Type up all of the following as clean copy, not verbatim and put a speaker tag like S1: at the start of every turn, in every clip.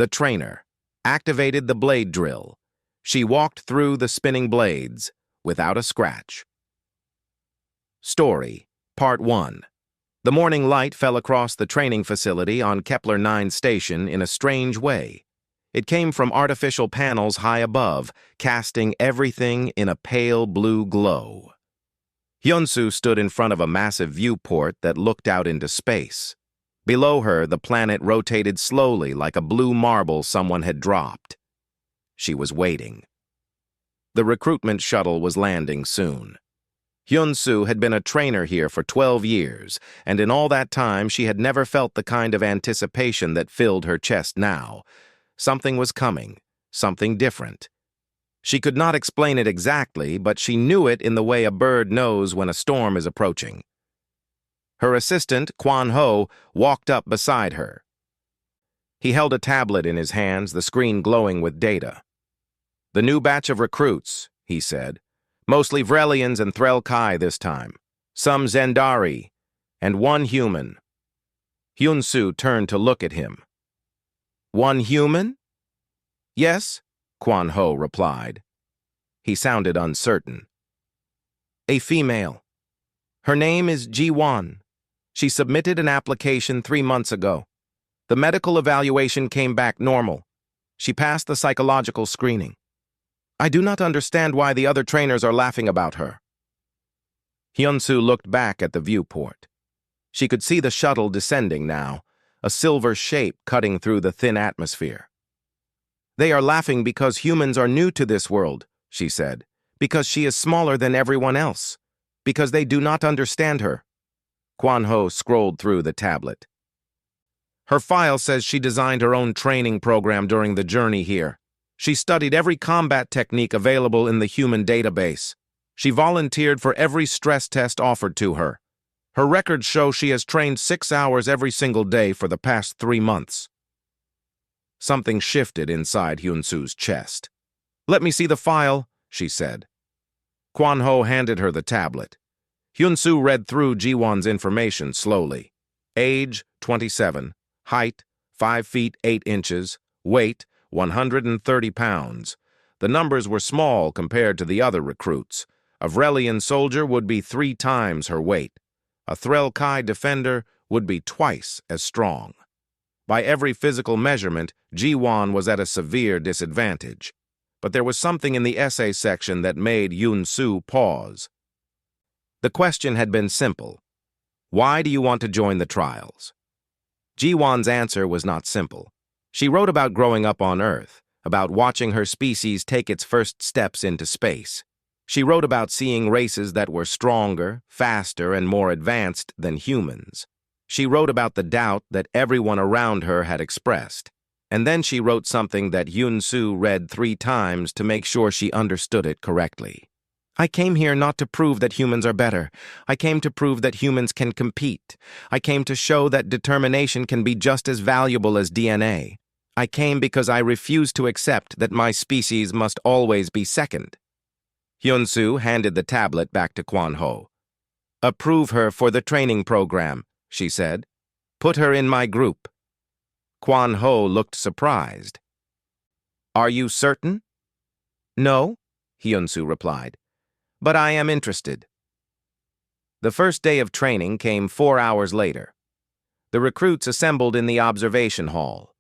S1: The trainer activated the blade drill. She walked through the spinning blades without a scratch. Story, Part 1. The morning light fell across the training facility on Kepler 9 station in a strange way. It came from artificial panels high above, casting everything in a pale blue glow. Hyunsu stood in front of a massive viewport that looked out into space. Below her, the planet rotated slowly like a blue marble someone had dropped. She was waiting. The recruitment shuttle was landing soon. Hyunsu had been a trainer here for 12 years, and in all that time she had never felt the kind of anticipation that filled her chest now. Something was coming, something different. She could not explain it exactly, but she knew it in the way a bird knows when a storm is approaching. Her assistant, Kwan Ho, walked up beside her. He held a tablet in his hands, the screen glowing with data. "The new batch of recruits," he said. "Mostly Vrelians and Threl Kai this time. Some Zendari, and one human." Hyunsu turned to look at him. "One human?" "Yes," Kwan Ho replied. He sounded uncertain. "A female. Her name is Ji-won. She submitted an application 3 months ago. The medical evaluation came back normal. She passed the psychological screening. I do not understand why the other trainers are laughing about her." Hyunsu looked back at the viewport. She could see the shuttle descending now, a silver shape cutting through the thin atmosphere. "They are laughing because humans are new to this world," she said, "because she is smaller than everyone else, because they do not understand her." Kwan Ho scrolled through the tablet. "Her file says she designed her own training program during the journey here. She studied every combat technique available in the human database. She volunteered for every stress test offered to her. Her records show she has trained 6 hours every single day for the past 3 months. Something shifted inside Hyunsu's chest. "Let me see the file," she said. Kwan Ho handed her the tablet. Hyunsu read through Ji-won's information slowly. Age, 27. Height, 5 feet 8 inches. Weight, 130 pounds. The numbers were small compared to the other recruits. A Vrelian soldier would be 3 times her weight. A Threl Kai defender would be twice as strong. By every physical measurement, Ji-won was at a severe disadvantage. But there was something in the essay section that made Hyunsu pause. The question had been simple. Why do you want to join the trials? Ji-won's answer was not simple. She wrote about growing up on Earth, about watching her species take its first steps into space. She wrote about seeing races that were stronger, faster, and more advanced than humans. She wrote about the doubt that everyone around her had expressed. And then she wrote something that Hyunsu read 3 times to make sure she understood it correctly. "I came here not to prove that humans are better. I came to prove that humans can compete. I came to show that determination can be just as valuable as DNA. I came because I refuse to accept that my species must always be second." Hyunsu handed the tablet back to Kwan Ho. "Approve her for the training program," she said. "Put her in my group." Kwan Ho looked surprised. "Are you certain?" "No," Hyunsu replied. "But I am interested." The first day of training came 4 hours later. The recruits assembled in the observation hall.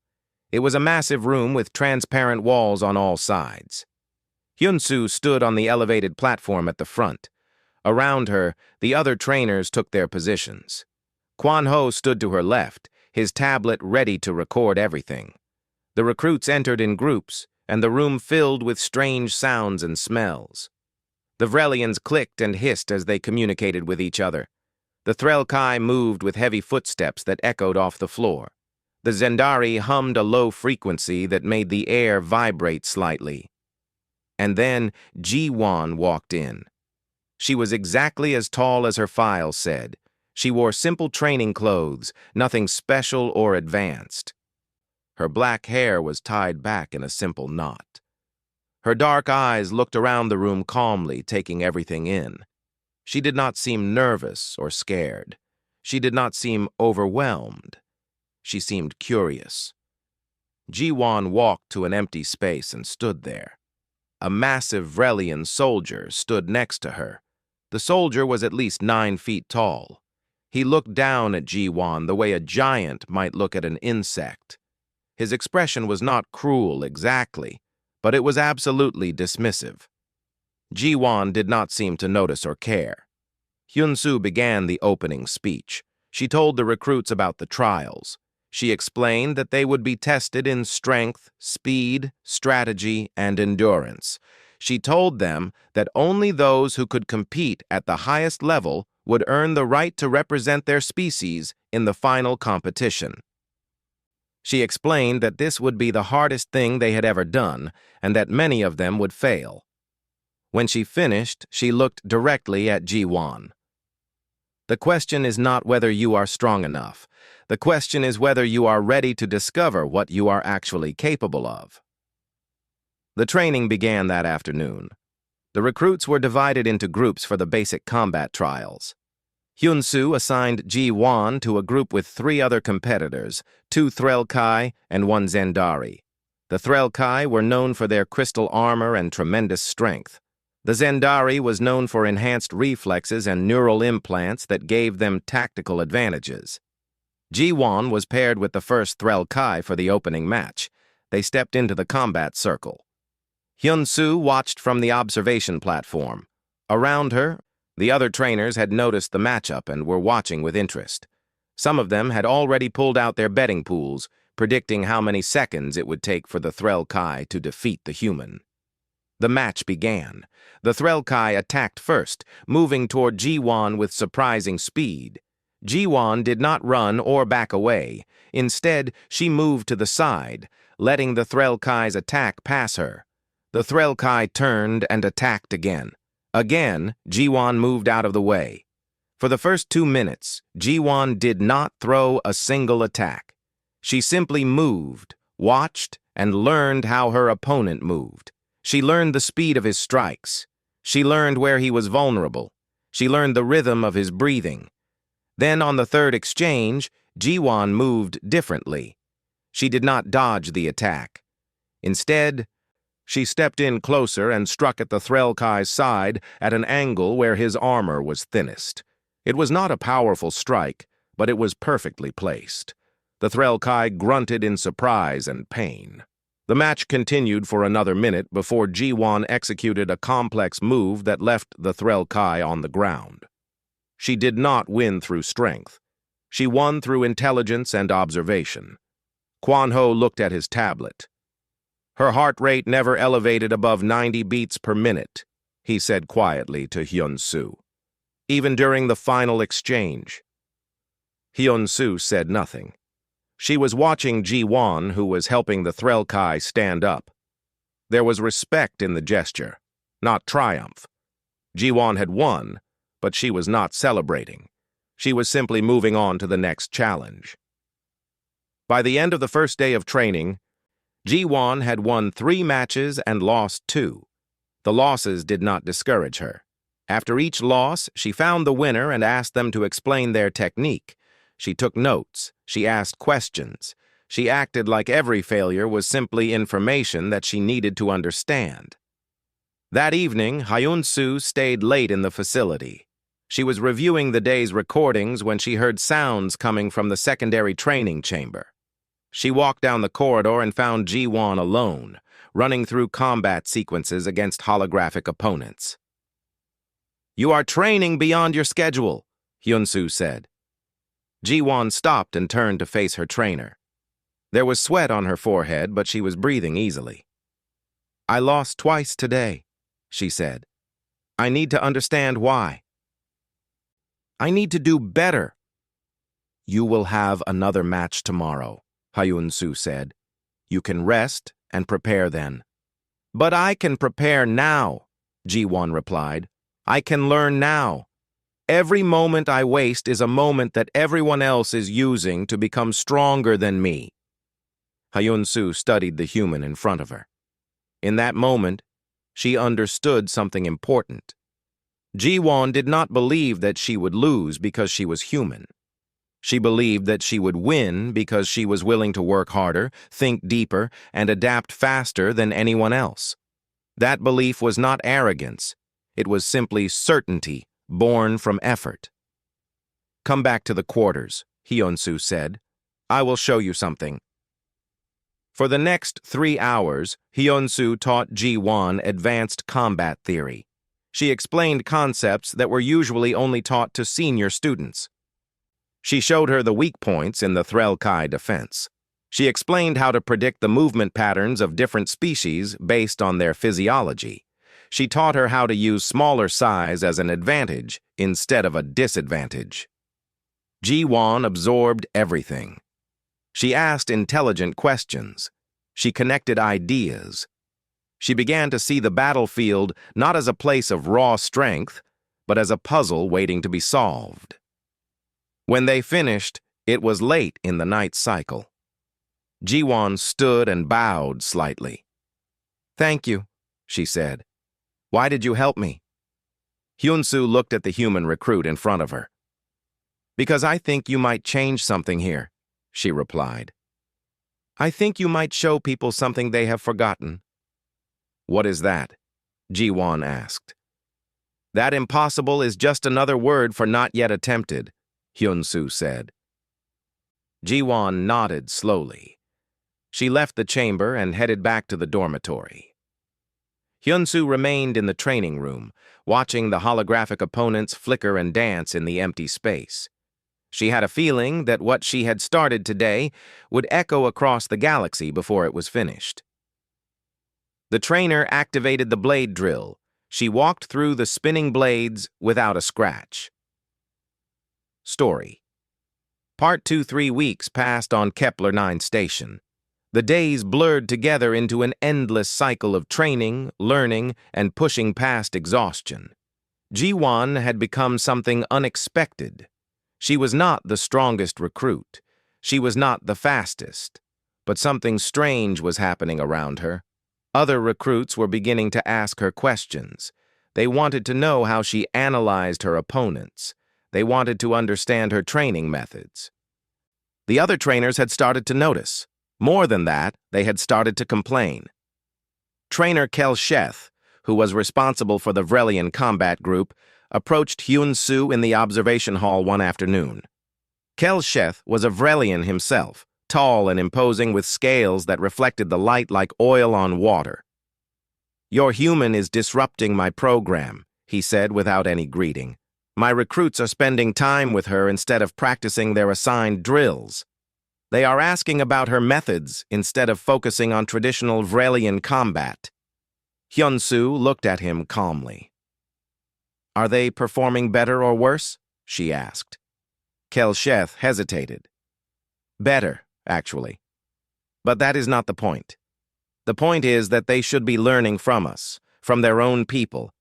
S1: It was a massive room with transparent walls on all sides. Hyunsu stood on the elevated platform at the front. Around her, the other trainers took their positions. Kwan Ho stood to her left, his tablet ready to record everything. The recruits entered in groups, and the room filled with strange sounds and smells. The Vrelians clicked and hissed as they communicated with each other. The Threl Kai moved with heavy footsteps that echoed off the floor. The Zendari hummed a low frequency that made the air vibrate slightly. And then Ji-won walked in. She was exactly as tall as her file said. She wore simple training clothes, nothing special or advanced. Her black hair was tied back in a simple knot. Her dark eyes looked around the room calmly, taking everything in. She did not seem nervous or scared. She did not seem overwhelmed. She seemed curious. Ji-won walked to an empty space and stood there. A massive Vrelian soldier stood next to her. The soldier was at least 9 feet tall. He looked down at Ji-won the way a giant might look at an insect. His expression was not cruel exactly, but it was absolutely dismissive. Ji-won did not seem to notice or care. Hyun-soo began the opening speech. She told the recruits about the trials. She explained that they would be tested in strength, speed, strategy, and endurance. She told them that only those who could compete at the highest level would earn the right to represent their species in the final competition. She explained that this would be the hardest thing they had ever done, and that many of them would fail. When she finished, she looked directly at Ji-won. The question is not whether you are strong enough. The question is whether you are ready to discover what you are actually capable of. The training began that afternoon. The recruits were divided into groups for the basic combat trials. Hyun-soo assigned Ji-won to a group with 3 other competitors, 2 Threlkai and 1 Zendari. The Threlkai were known for their crystal armor and tremendous strength. The Zendari was known for enhanced reflexes and neural implants that gave them tactical advantages. Ji-won was paired with the first Threlkai for the opening match. They stepped into the combat circle. Hyun-soo watched from the observation platform. Around her, the other trainers had noticed the matchup and were watching with interest. Some of them had already pulled out their betting pools, predicting how many seconds it would take for the Threlkai to defeat the human. The match began. The Threlkai attacked first, moving toward Ji-won with surprising speed. Ji-won did not run or back away. Instead, she moved to the side, letting the Threlkai's attack pass her. The Threlkai turned and attacked again. Again, Ji-won moved out of the way. For the first 2 minutes, Ji-won did not throw a single attack. She simply moved, watched, and learned how her opponent moved. She learned the speed of his strikes. She learned where he was vulnerable. She learned the rhythm of his breathing. Then on the third exchange, Ji-won moved differently. She did not dodge the attack. Instead, she stepped in closer and struck at the Threlkai's side at an angle where his armor was thinnest. It was not a powerful strike, but it was perfectly placed. The Threlkai grunted in surprise and pain. The match continued for another minute before Ji-won executed a complex move that left the Threlkai on the ground. She did not win through strength. She won through intelligence and observation. Kwon-ho looked at his tablet. Her heart rate never elevated above 90 beats per minute, he said quietly to Hyun-soo. Even during the final exchange. Hyun-soo said nothing. She was watching Ji-won, who was helping the Threlkai stand up. There was respect in the gesture, not triumph. Ji-won had won, but she was not celebrating. She was simply moving on to the next challenge. By the end of the first day of training, Ji-won had won 3 matches and lost 2. The losses did not discourage her. After each loss, she found the winner and asked them to explain their technique. She took notes. She asked questions. She acted like every failure was simply information that she needed to understand. That evening, Hyun-soo stayed late in the facility. She was reviewing the day's recordings when she heard sounds coming from the secondary training chamber. She walked down the corridor and found Ji-won alone, running through combat sequences against holographic opponents. "You are training beyond your schedule," Hyun-soo said. Ji-won stopped and turned to face her trainer. There was sweat on her forehead, but she was breathing easily. "I lost twice today," she said. "I need to understand why. I need to do better." "You will have another match tomorrow," Hyun-soo said. "You can rest and prepare then." "But I can prepare now," Ji-won replied. "I can learn now. Every moment I waste is a moment that everyone else is using to become stronger than me." Hyun-soo studied the human in front of her. In that moment, she understood something important. Ji-won did not believe that she would lose because she was human. She believed that she would win because she was willing to work harder, think deeper, and adapt faster than anyone else. That belief was not arrogance. It was simply certainty, born from effort. "Come back to the quarters," Hyunsu said. "I will show you something." For the next 3 hours, Hyunsu taught Ji-won advanced combat theory. She explained concepts that were usually only taught to senior students. She showed her the weak points in the Threlkai defense. She explained how to predict the movement patterns of different species based on their physiology. She taught her how to use smaller size as an advantage instead of a disadvantage. Ji-won absorbed everything. She asked intelligent questions. She connected ideas. She began to see the battlefield not as a place of raw strength, but as a puzzle waiting to be solved. When they finished, it was late in the night cycle. Ji-won stood and bowed slightly. "Thank you," she said. "Why did you help me?" Hyunsu looked at the human recruit in front of her. "Because I think you might change something here," she replied. "I think you might show people something they have forgotten." "What is that?" Ji-won asked. "That impossible is just another word for not yet attempted," Hyunsu said. Ji-won nodded slowly. She left the chamber and headed back to the dormitory. Hyunsu remained in the training room, watching the holographic opponents flicker and dance in the empty space. She had a feeling that what she had started today would echo across the galaxy before it was finished. The trainer activated the blade drill. She walked through the spinning blades without a scratch. Story. Part 2. 3 weeks passed on Kepler 9 station. The days blurred together into an endless cycle of training, learning, and pushing past exhaustion. Ji-won had become something unexpected. She was not the strongest recruit. She was not the fastest. But something strange was happening around her. Other recruits were beginning to ask her questions. They wanted to know how she analyzed her opponents. They wanted to understand her training methods. The other trainers had started to notice. More than that, they had started to complain. Trainer Kelsheth, who was responsible for the Vrelian combat group, approached Hyunsu in the observation hall one afternoon. Kelsheth was a Vrelian himself, tall and imposing with scales that reflected the light like oil on water. "Your human is disrupting my program," he said without any greeting. "My recruits are spending time with her instead of practicing their assigned drills. They are asking about her methods instead of focusing on traditional Vrelian combat." Hyunsu looked at him calmly. "Are they performing better or worse?" she asked. Kelsheth hesitated. "Better, actually. But that is not the point. The point is that they should be learning from us, from their own people,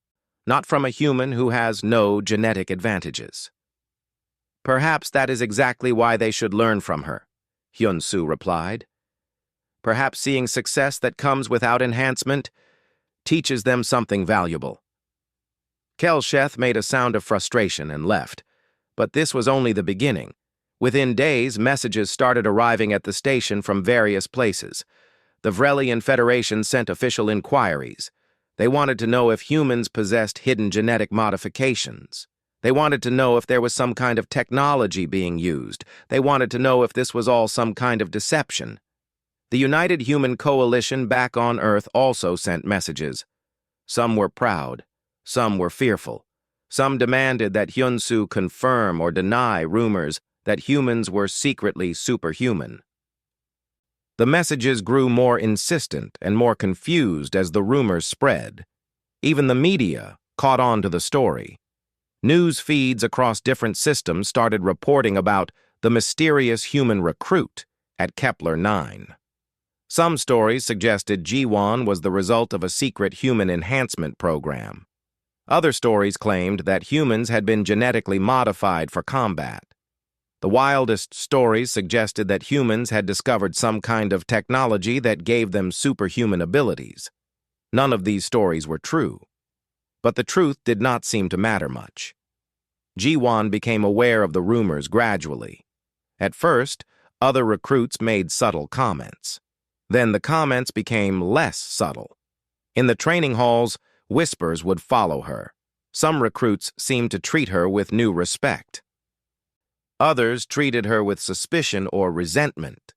S1: not from a human who has no genetic advantages." "Perhaps that is exactly why they should learn from her," Hyunsu replied. "Perhaps seeing success that comes without enhancement teaches them something valuable." Kelsheth made a sound of frustration and left, but this was only the beginning. Within days, messages started arriving at the station from various places. The Vrelian Federation sent official inquiries. They wanted to know if humans possessed hidden genetic modifications. They wanted to know if there was some kind of technology being used. They wanted to know if this was all some kind of deception. The United Human Coalition back on Earth also sent messages. Some were proud. Some were fearful. Some demanded that Hyunsu confirm or deny rumors that humans were secretly superhuman. The messages grew more insistent and more confused as the rumors spread. Even the media caught on to the story. News feeds across different systems started reporting about the mysterious human recruit at Kepler 9. Some stories suggested Ji-won was the result of a secret human enhancement program. Other stories claimed that humans had been genetically modified for combat. The wildest stories suggested that humans had discovered some kind of technology that gave them superhuman abilities. None of these stories were true. But the truth did not seem to matter much. Ji-won became aware of the rumors gradually. At first, other recruits made subtle comments. Then the comments became less subtle. In the training halls, whispers would follow her. Some recruits seemed to treat her with new respect. Others treated her with suspicion or resentment.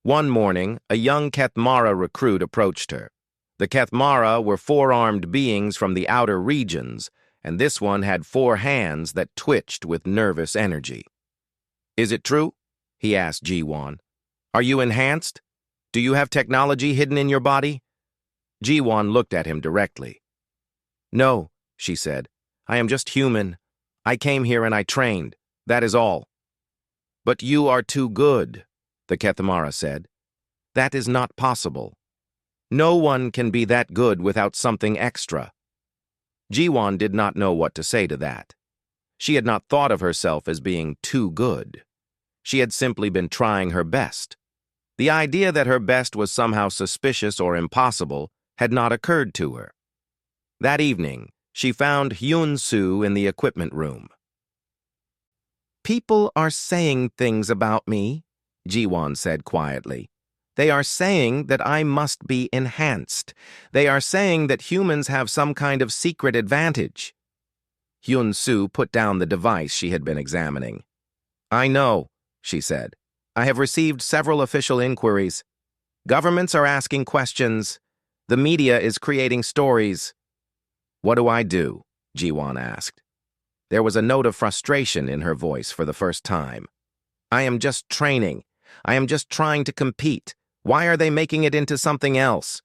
S1: One morning, a young Kethmara recruit approached her. The Kethmara were four-armed beings from the outer regions, and this one had 4 hands that twitched with nervous energy. "Is it true?" he asked Ji-won. "Are you enhanced? Do you have technology hidden in your body?" Ji-won looked at him directly. "No," she said. "I am just human. I came here and I trained. That is all." "But you are too good," the Kethmara said. "That is not possible. No one can be that good without something extra." Ji-won did not know what to say to that. She had not thought of herself as being too good. She had simply been trying her best. The idea that her best was somehow suspicious or impossible had not occurred to her. That evening, she found Hyun-soo in the equipment room. "People are saying things about me," Ji-won said quietly. "They are saying that I must be enhanced. They are saying that humans have some kind of secret advantage." Hyun-soo put down the device she had been examining. "I know," she said. "I have received several official inquiries. Governments are asking questions. The media is creating stories." "What do I do?" Ji-won asked. There was a note of frustration in her voice for the first time. "I am just training. I am just trying to compete. Why are they making it into something else?"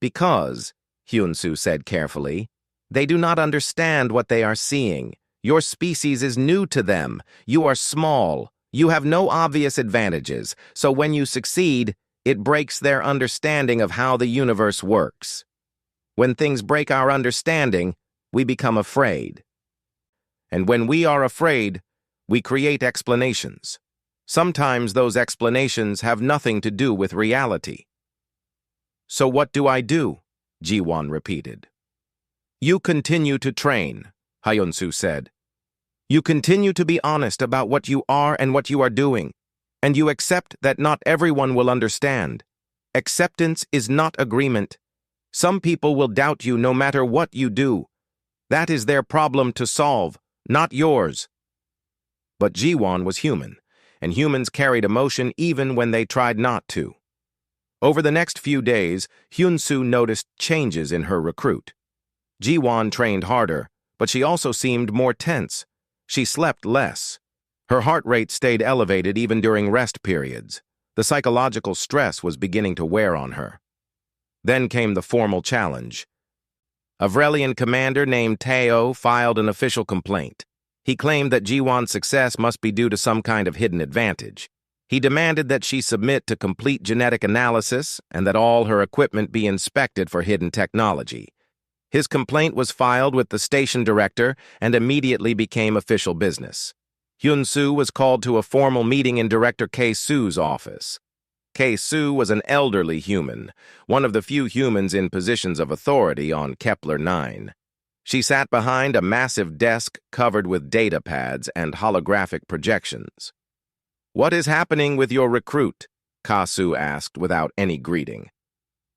S1: "Because," Hyun-soo said carefully, "they do not understand what they are seeing. Your species is new to them. You are small. You have no obvious advantages, so when you succeed, it breaks their understanding of how the universe works. When things break our understanding, we become afraid. And when we are afraid, we create explanations. Sometimes those explanations have nothing to do with reality." "So what do I do?" Ji-won repeated. "You continue to train," Hyun-soo said. "You continue to be honest about what you are and what you are doing, and you accept that not everyone will understand. Acceptance is not agreement. Some people will doubt you no matter what you do. That is their problem to solve, not yours." But Ji-won was human, and humans carried emotion even when they tried not to. Over the next few days, Hyun-soo noticed changes in her recruit. Ji-won trained harder, but she also seemed more tense. She slept less. Her heart rate stayed elevated even during rest periods. The psychological stress was beginning to wear on her. Then came the formal challenge. A Vrelian commander named Teo filed an official complaint. He claimed that Ji-won's success must be due to some kind of hidden advantage. He demanded that she submit to complete genetic analysis and that all her equipment be inspected for hidden technology. His complaint was filed with the station director and immediately became official business. Hyun-soo was called to a formal meeting in Director K-soo's office. K-soo was an elderly human, one of the few humans in positions of authority on Kepler 9. She sat behind a massive desk covered with data pads and holographic projections. "What is happening with your recruit?" Ka-soo asked without any greeting.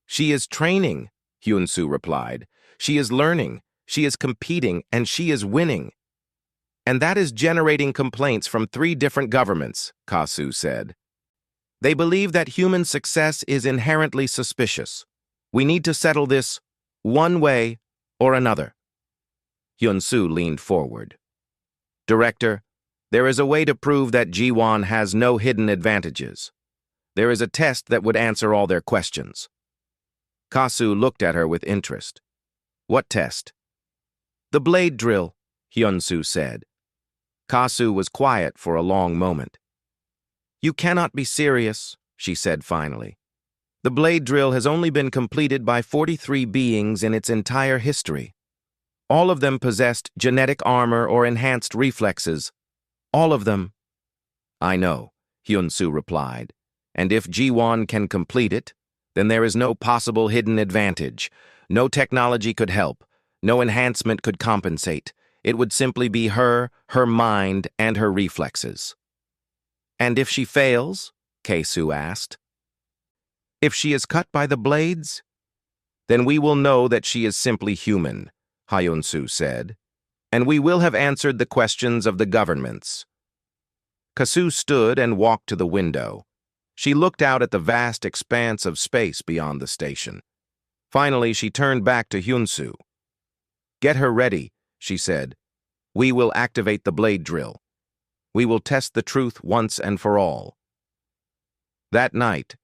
S1: "She is training," Hyun-soo replied. "She is learning, she is competing, and she is winning." "And that is generating complaints from 3 different governments," Ka-soo said. "They believe that human success is inherently suspicious. We need to settle this one way or another." Hyun-soo leaned forward. "Director, there is a way to prove that Ji-won has no hidden advantages. There is a test that would answer all their questions." Ka-soo looked at her with interest. "What test?" "The blade drill," Hyun-soo said. Ka-soo was quiet for a long moment. "You cannot be serious," she said finally. "The blade drill has only been completed by 43 beings in its entire history. All of them possessed genetic armor or enhanced reflexes. All of them." "I know," Hyun-soo replied. "And if Ji-won can complete it, then there is no possible hidden advantage. No technology could help. No enhancement could compensate. It would simply be her mind, and her reflexes." And if she fails? Keisu asked. If she is cut by the blades? Then we will know that she is simply human, Hyunsu said, and we will have answered the questions of the governments. Kasu stood and walked to the window. She looked out at the vast expanse of space beyond the station. Finally, she turned back to Hyunsu. Get her ready, she said. We will activate the blade drill. We will test the truth once and for all. That night,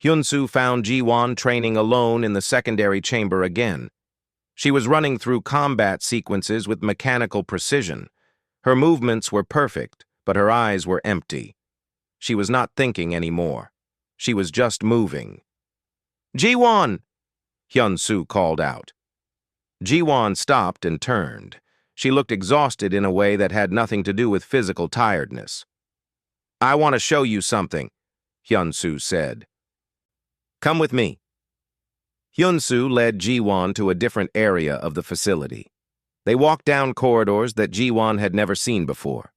S1: Hyunsu found Ji-won training alone in the secondary chamber again. She was running through combat sequences with mechanical precision. Her movements were perfect, but her eyes were empty. She was not thinking anymore. She was just moving. Ji-won! Hyunsu called out. Ji-won stopped and turned. She looked exhausted in a way that had nothing to do with physical tiredness. I want to show you something, Hyunsu said. Come with me. Hyunsu led Ji-won to a different area of the facility. They walked down corridors that Ji-won had never seen before.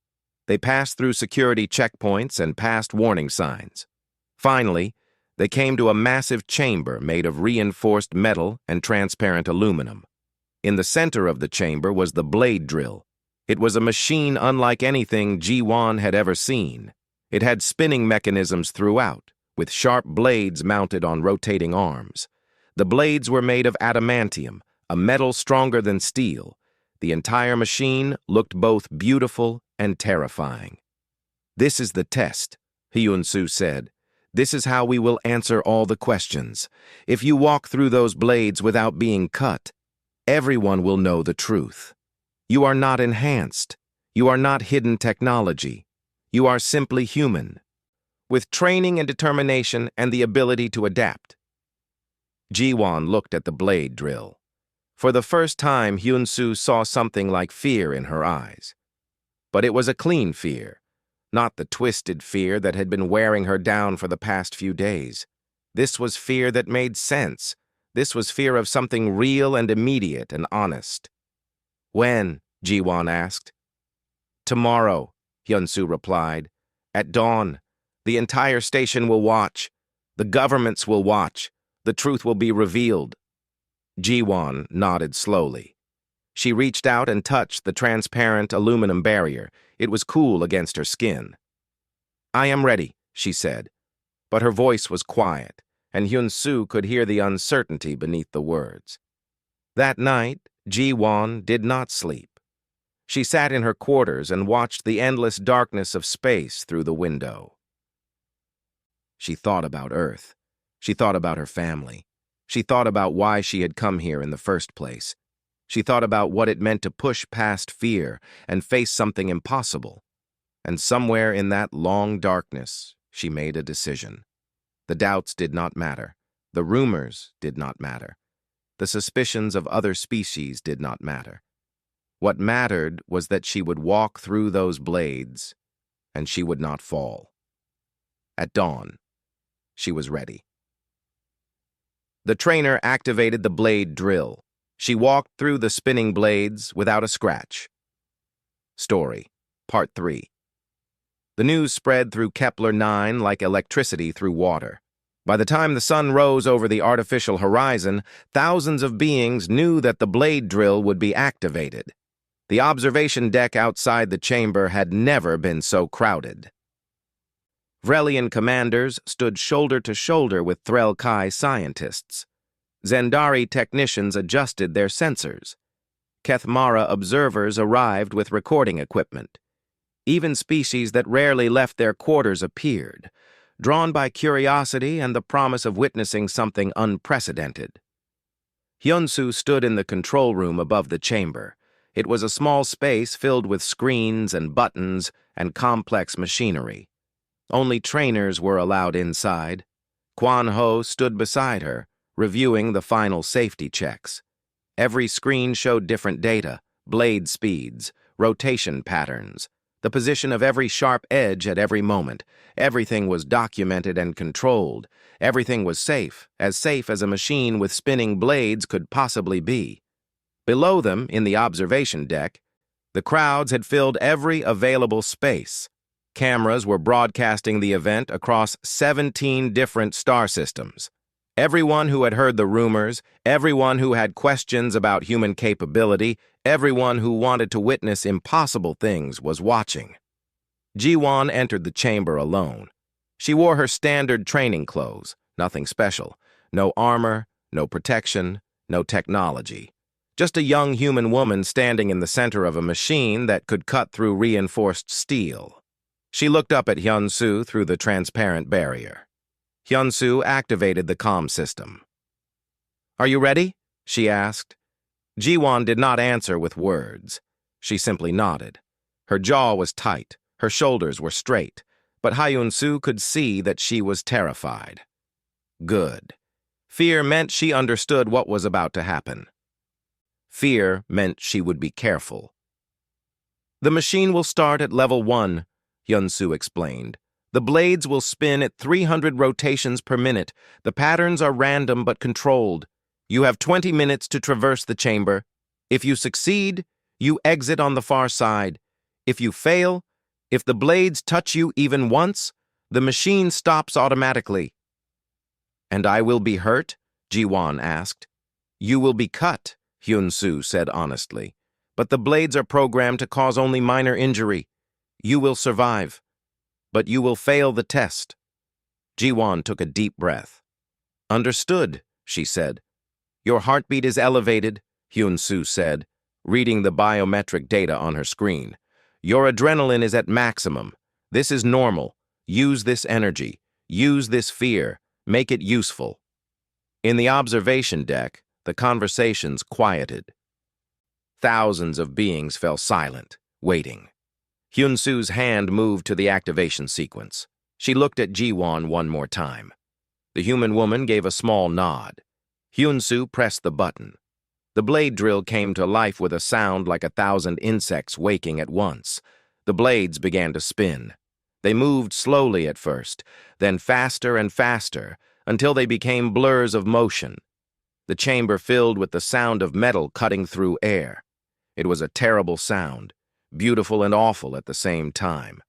S1: They passed through security checkpoints and passed warning signs. Finally, they came to a massive chamber made of reinforced metal and transparent aluminum. In the center of the chamber was the blade drill. It was a machine unlike anything Ji-won had ever seen. It had spinning mechanisms throughout, with sharp blades mounted on rotating arms. The blades were made of adamantium, a metal stronger than steel. The entire machine looked both beautiful and terrifying. This is the test, Hyunsu said. This is how we will answer all the questions. If you walk through those blades without being cut, everyone will know the truth. You are not enhanced. You are not hidden technology. You are simply human, with training and determination and the ability to adapt. Ji-won looked at the blade drill. For the first time, Hyunsu saw something like fear in her eyes. But it was a clean fear, not the twisted fear that had been wearing her down for the past few days. This was fear that made sense. This was fear of something real and immediate and honest. When? Ji-won asked. Tomorrow, Hyunsu replied. At dawn. The entire station will watch. The governments will watch. The truth will be revealed. Ji-won nodded slowly. She reached out and touched the transparent aluminum barrier. It was cool against her skin. I am ready, she said. But her voice was quiet, and Hyunsu could hear the uncertainty beneath the words. That night, Ji-won did not sleep. She sat in her quarters and watched the endless darkness of space through the window. She thought about Earth. She thought about her family. She thought about why she had come here in the first place. She thought about what it meant to push past fear and face something impossible. And somewhere in that long darkness, she made a decision. The doubts did not matter. The rumors did not matter. The suspicions of other species did not matter. What mattered was that she would walk through those blades, and she would not fall. At dawn, she was ready. The trainer activated the blade drill. She walked through the spinning blades without a scratch. Story, Part 3. The news spread through Kepler 9 like electricity through water. By the time the sun rose over the artificial horizon, thousands of beings knew that the blade drill would be activated. The observation deck outside the chamber had never been so crowded. Vrelian commanders stood shoulder to shoulder with Threl Kai scientists. Zendari technicians adjusted their sensors. Kethmara observers arrived with recording equipment. Even species that rarely left their quarters appeared, drawn by curiosity and the promise of witnessing something unprecedented. Hyunsu stood in the control room above the chamber. It was a small space filled with screens and buttons and complex machinery. Only trainers were allowed inside. Kwan Ho stood beside her, reviewing the final safety checks. Every screen showed different data, blade speeds, rotation patterns, the position of every sharp edge at every moment. Everything was documented and controlled. Everything was safe as a machine with spinning blades could possibly be. Below them, in the observation deck, the crowds had filled every available space. Cameras were broadcasting the event across 17 different star systems. Everyone who had heard the rumors, everyone who had questions about human capability, everyone who wanted to witness impossible things was watching. Ji-won entered the chamber alone. She wore her standard training clothes, nothing special. No armor, no protection, no technology. Just a young human woman standing in the center of a machine that could cut through reinforced steel. She looked up at Hyun-soo through the transparent barrier. Hyun-soo activated the comm system. "Are you ready?" she asked. Ji-won did not answer with words. She simply nodded. Her jaw was tight, her shoulders were straight, but Hyun-soo could see that she was terrified. Good. Fear meant she understood what was about to happen. Fear meant she would be careful. "The machine will start at level 1, Hyun-soo explained. "The blades will spin at 300 rotations per minute. The patterns are random but controlled. You have 20 minutes to traverse the chamber. If you succeed, you exit on the far side. If you fail, if the blades touch you even once, the machine stops automatically." "And I will be hurt?" Ji-won asked. "You will be cut," Hyun-soo said honestly. "But the blades are programmed to cause only minor injury. You will survive. But you will fail the test." Ji-won took a deep breath. "Understood," she said. "Your heartbeat is elevated," Hyun-soo said, reading the biometric data on her screen. "Your adrenaline is at maximum. This is normal. Use this energy. Use this fear. Make it useful." In the observation deck, the conversations quieted. Thousands of beings fell silent, waiting. Hyun-soo's hand moved to the activation sequence. She looked at Ji-won one more time. The human woman gave a small nod. Hyun-soo pressed the button. The blade drill came to life with a sound like 1,000 insects waking at once. The blades began to spin. They moved slowly at first, then faster and faster, until they became blurs of motion. The chamber filled with the sound of metal cutting through air. It was a terrible sound, beautiful and awful at the same time.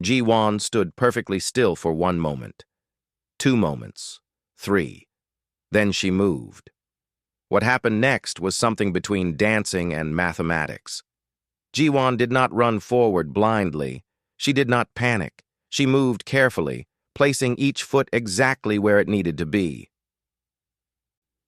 S1: Ji-won stood perfectly still for 1 moment, 2 moments, 3. Then she moved. What happened next was something between dancing and mathematics. Ji-won did not run forward blindly. She did not panic. She moved carefully, placing each foot exactly where it needed to be.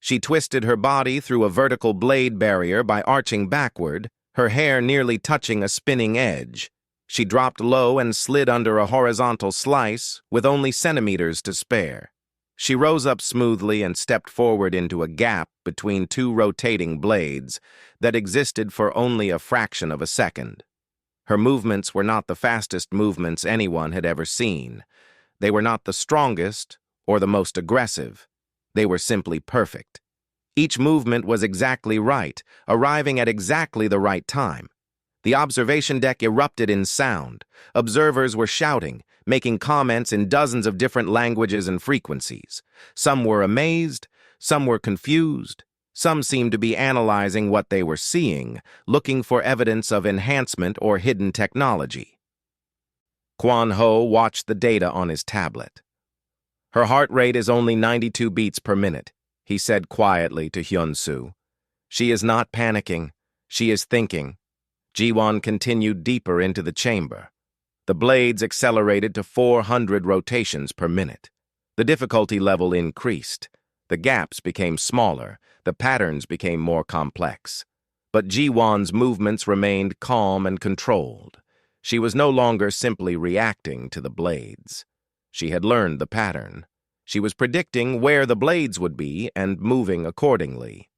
S1: She twisted her body through a vertical blade barrier by arching backward, her hair nearly touching a spinning edge. She dropped low and slid under a horizontal slice with only centimeters to spare. She rose up smoothly and stepped forward into a gap between 2 rotating blades that existed for only a fraction of a second. Her movements were not the fastest movements anyone had ever seen. They were not the strongest or the most aggressive. They were simply perfect. Each movement was exactly right, arriving at exactly the right time. The observation deck erupted in sound. Observers were shouting, making comments in dozens of different languages and frequencies. Some were amazed, some were confused, some seemed to be analyzing what they were seeing, looking for evidence of enhancement or hidden technology. Kwon-ho watched the data on his tablet. "Her heart rate is only 92 beats per minute," he said quietly to Hyun-soo. "She is not panicking. She is thinking." Ji-won continued deeper into the chamber. The blades accelerated to 400 rotations per minute. The difficulty level increased. The gaps became smaller. The patterns became more complex. But Ji-won's movements remained calm and controlled. She was no longer simply reacting to the blades. She had learned the pattern. She was predicting where the blades would be and moving accordingly.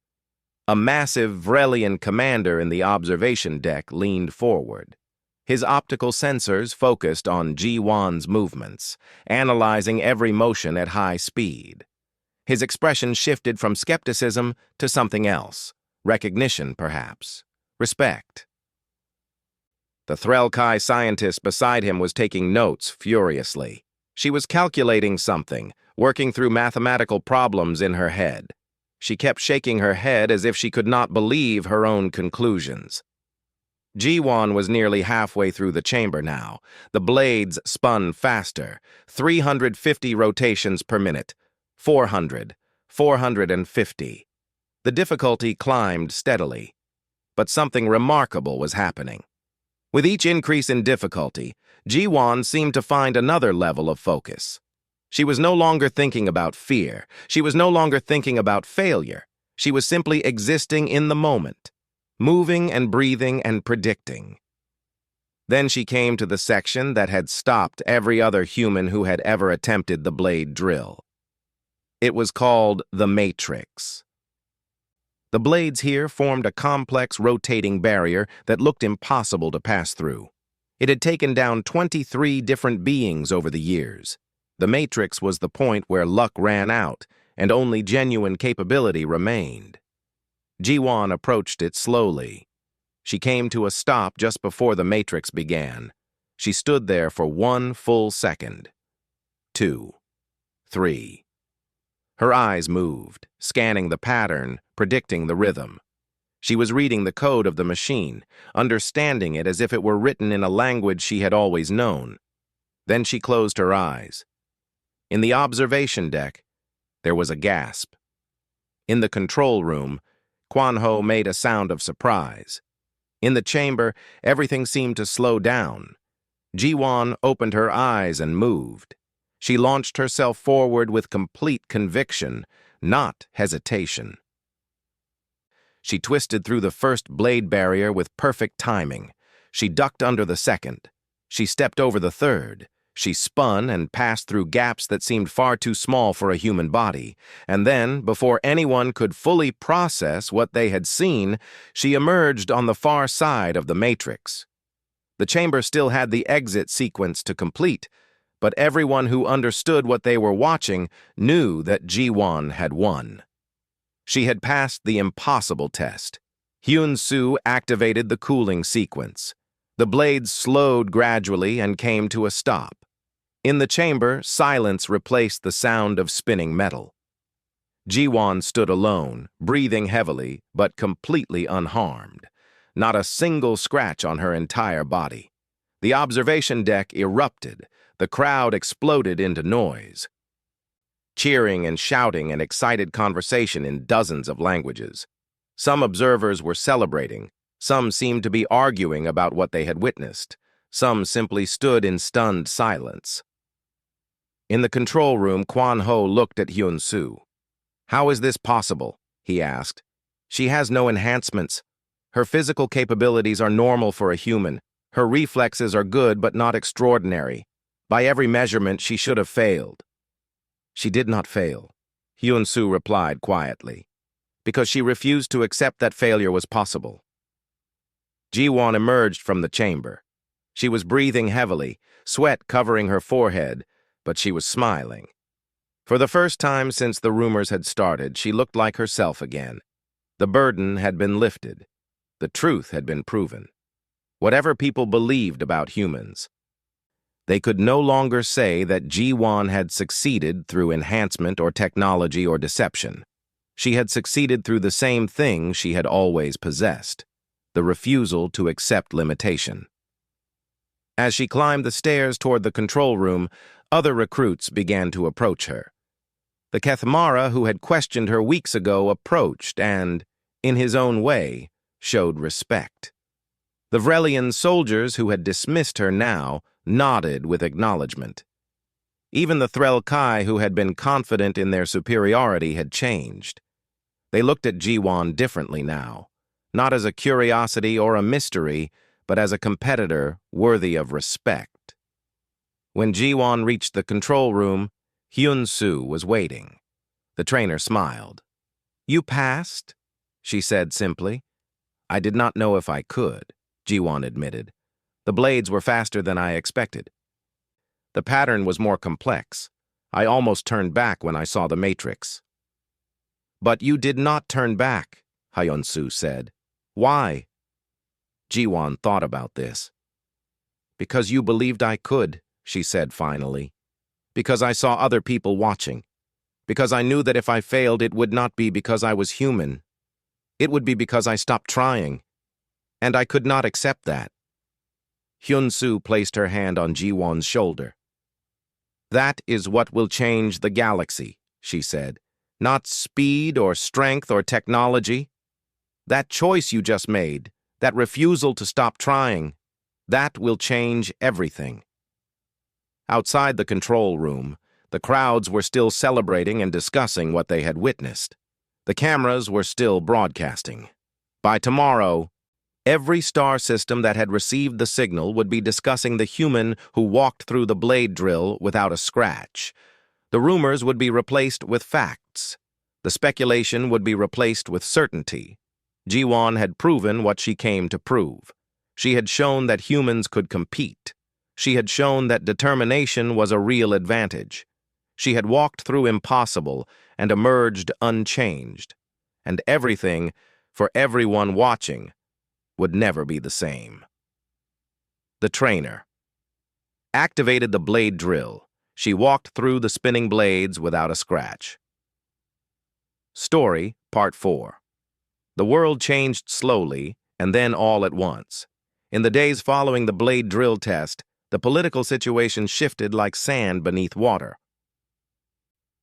S1: A massive Vrelian commander in the observation deck leaned forward. His optical sensors focused on Ji-won's movements, analyzing every motion at high speed. His expression shifted from skepticism to something else. Recognition, perhaps. Respect. The Threlkai scientist beside him was taking notes furiously. She was calculating something, working through mathematical problems in her head. She kept shaking her head as if she could not believe her own conclusions. Ji-won was nearly halfway through the chamber now. The blades spun faster, 350 rotations per minute, 400, 450. The difficulty climbed steadily, but something remarkable was happening. With each increase in difficulty, Ji-won seemed to find another level of focus. She was no longer thinking about fear. She was no longer thinking about failure. She was simply existing in the moment, moving and breathing and predicting. Then she came to the section that had stopped every other human who had ever attempted the blade drill. It was called the Matrix. The blades here formed a complex rotating barrier that looked impossible to pass through. It had taken down 23 different beings over the years. The Matrix was the point where luck ran out and only genuine capability remained. Ji-won approached it slowly. She came to a stop just before the Matrix began. She stood there for 1 full second. 2, 3. Her eyes moved, scanning the pattern, predicting the rhythm. She was reading the code of the machine, understanding it as if it were written in a language she had always known. Then she closed her eyes. In the observation deck, there was a gasp. In the control room, Kwan-ho made a sound of surprise. In the chamber, everything seemed to slow down. Ji-won opened her eyes and moved. She launched herself forward with complete conviction, not hesitation. She twisted through the first blade barrier with perfect timing. She ducked under the second. She stepped over the third. She spun and passed through gaps that seemed far too small for a human body. And then, before anyone could fully process what they had seen, she emerged on the far side of the Matrix. The chamber still had the exit sequence to complete, but everyone who understood what they were watching knew that Ji-won had won. She had passed the impossible test. Hyun-soo activated the cooling sequence. The blades slowed gradually and came to a stop. In the chamber, silence replaced the sound of spinning metal. Ji-won stood alone, breathing heavily, but completely unharmed. Not a single scratch on her entire body. The observation deck erupted. The crowd exploded into noise. Cheering and shouting and excited conversation in dozens of languages. Some observers were celebrating. Some seemed to be arguing about what they had witnessed. Some simply stood in stunned silence. In the control room, Kwan-ho looked at Hyun-soo. "How is this possible?" he asked. "She has no enhancements. Her physical capabilities are normal for a human. Her reflexes are good but not extraordinary. By every measurement, she should have failed." "She did not fail," Hyun-soo replied quietly, "because she refused to accept that failure was possible." Ji-won emerged from the chamber. She was breathing heavily, sweat covering her forehead, but she was smiling. For the first time since the rumors had started, she looked like herself again. The burden had been lifted. The truth had been proven. Whatever people believed about humans, they could no longer say that Ji-won had succeeded through enhancement or technology or deception. She had succeeded through the same thing she had always possessed, the refusal to accept limitation. As she climbed the stairs toward the control room, other recruits began to approach her. The Kethmara who had questioned her weeks ago approached and, in his own way, showed respect. The Vrelian soldiers who had dismissed her now nodded with acknowledgement. Even the Threl Kai who had been confident in their superiority had changed. They looked at Ji-won differently now, not as a curiosity or a mystery, but as a competitor worthy of respect. When Ji-won reached the control room, Hyun-soo was waiting. The trainer smiled. "You passed?" she said simply. "I did not know if I could," Ji-won admitted. "The blades were faster than I expected. The pattern was more complex. I almost turned back when I saw the Matrix." "But you did not turn back," Hyun-soo said. "Why?" Ji-won thought about this. "Because you believed I could," she said finally. "Because I saw other people watching. Because I knew that if I failed, it would not be because I was human. It would be because I stopped trying. and I could not accept that. Hyun-soo placed her hand on Ji-won's shoulder. That is what will change the galaxy, she said. Not speed or strength or technology. That choice you just made, that refusal to stop trying, that will change everything. Outside the control room, the crowds were still celebrating and discussing what they had witnessed. The cameras were still broadcasting. By tomorrow, every star system that had received the signal would be discussing the human who walked through the blade drill without a scratch. The rumors would be replaced with facts. The speculation would be replaced with certainty. Ji-won had proven what she came to prove. She had shown that humans could compete. She had shown that determination was a real advantage. She had walked through impossible and emerged unchanged. And everything, for everyone watching, would never be the same. The trainer activated the blade drill. She walked through the spinning blades without a scratch. Story, Part 4. The world changed slowly, and then all at once. In the days following the blade drill test, the political situation shifted like sand beneath water.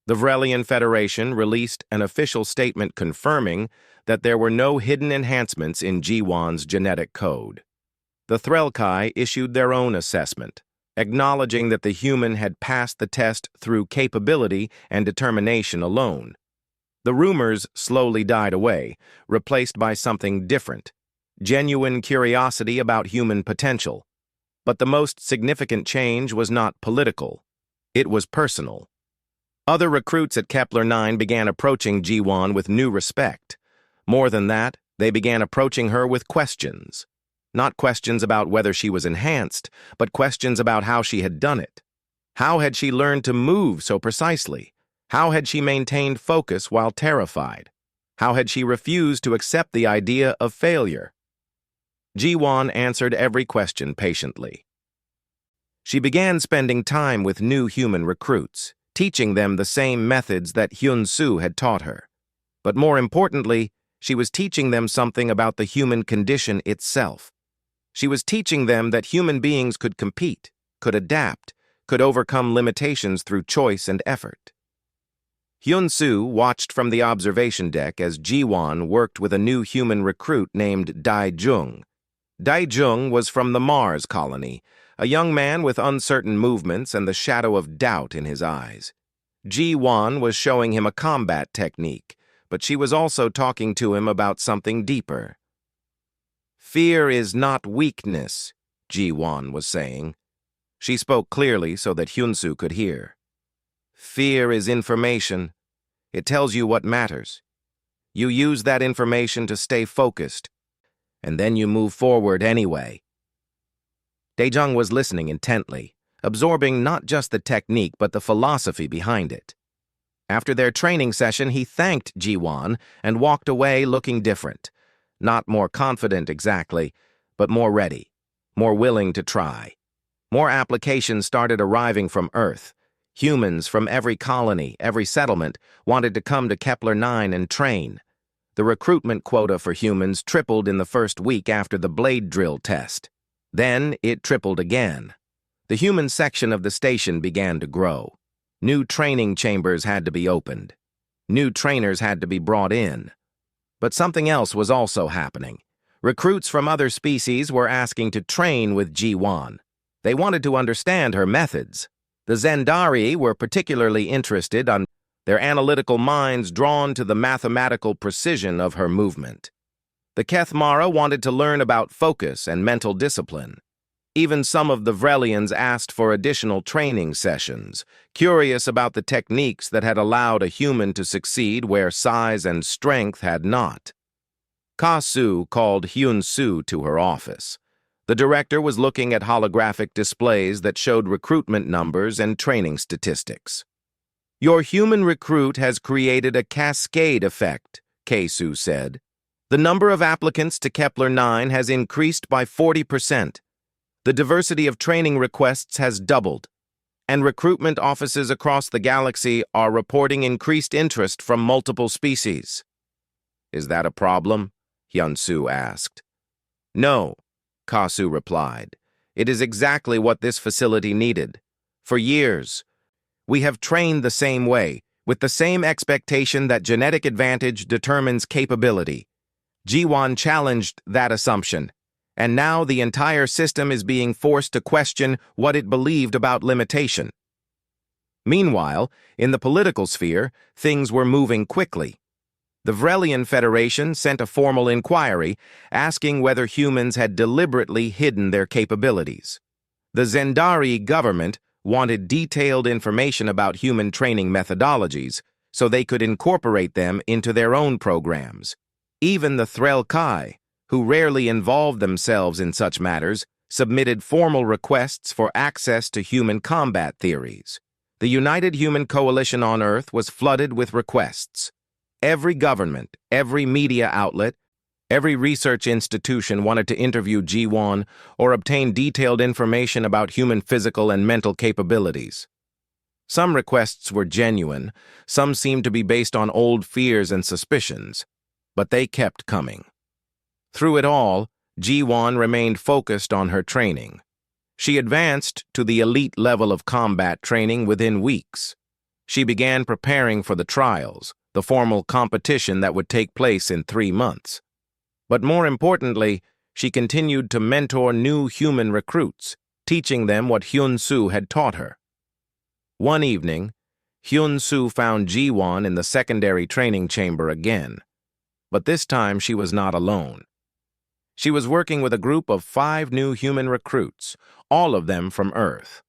S1: The Vrelian Federation released an official statement confirming that there were no hidden enhancements in Ji-won's genetic code. The Threlkai issued their own assessment, acknowledging that the human had passed the test through capability and determination alone. The rumors slowly died away, replaced by something different, genuine curiosity about human potential. But the most significant change was not political. It was personal. Other recruits at Kepler-9 began approaching Ji-won with new respect. More than that, they began approaching her with questions. Not questions about whether she was enhanced, but questions about how she had done it. How had she learned to move so precisely? How had she maintained focus while terrified? How had she refused to accept the idea of failure? Ji-won answered every question patiently. She began spending time with new human recruits, teaching them the same methods that Hyun-soo had taught her. But more importantly, she was teaching them something about the human condition itself. She was teaching them that human beings could compete, could adapt, could overcome limitations through choice and effort. Hyun-soo watched from the observation deck as Ji-won worked with a new human recruit named Dae-jung. Dae-jung was from the Mars colony, a young man with uncertain movements and the shadow of doubt in his eyes. Ji-won was showing him a combat technique, but she was also talking to him about something deeper. Fear is not weakness, Ji-won was saying. She spoke clearly so that Hyun-soo could hear. Fear is information. It tells you what matters. You use that information to stay focused, and then you move forward anyway. Dae-jung was listening intently, absorbing not just the technique but the philosophy behind it. After their training session, he thanked Ji-won and walked away looking different. Not more confident exactly, but more ready, more willing to try. More applications started arriving from Earth. Humans from every colony, every settlement, wanted to come to Kepler-9 and train. The recruitment quota for humans tripled in the first week after the blade drill test. Then it tripled again. The human section of the station began to grow. New training chambers had to be opened. New trainers had to be brought in. But something else was also happening. Recruits from other species were asking to train with Ji-won. They wanted to understand her methods. The Zendari were particularly interested on their analytical minds drawn to the mathematical precision of her movement. The Kethmara wanted to learn about focus and mental discipline. Even some of the Vrelians asked for additional training sessions, curious about the techniques that had allowed a human to succeed where size and strength had not. Ka-soo called Hyun-soo to her office. The director was looking at holographic displays that showed recruitment numbers and training statistics. Your human recruit has created a cascade effect, Ka-soo said. The number of applicants to Kepler-9 has increased by 40%. The diversity of training requests has doubled, and recruitment offices across the galaxy are reporting increased interest from multiple species. Is that a problem? Hyun-soo asked. No, Kasu replied. It is exactly what this facility needed. For years, we have trained the same way, with the same expectation that genetic advantage determines capability. Jiwan challenged that assumption, and now the entire system is being forced to question what it believed about limitation. Meanwhile, in the political sphere, things were moving quickly. The Vrelian Federation sent a formal inquiry asking whether humans had deliberately hidden their capabilities. The Zendari government wanted detailed information about human training methodologies so they could incorporate them into their own programs. Even the Threl Kai, who rarely involved themselves in such matters, submitted formal requests for access to human combat theories. The United Human Coalition on Earth was flooded with requests. Every government, every media outlet, every research institution wanted to interview Jiwan or obtain detailed information about human physical and mental capabilities. Some requests were genuine, some seemed to be based on old fears and suspicions, but they kept coming. Through it all, Jiwan remained focused on her training. She advanced to the elite level of combat training within weeks. She began preparing for the trials, the formal competition that would take place in 3 months. But more importantly, she continued to mentor new human recruits, teaching them what Hyun-Soo had taught her. One evening, Hyun-Soo found Jiwan in the secondary training chamber again. But this time she was not alone. She was working with a group of 5 new human recruits, all of them from Earth.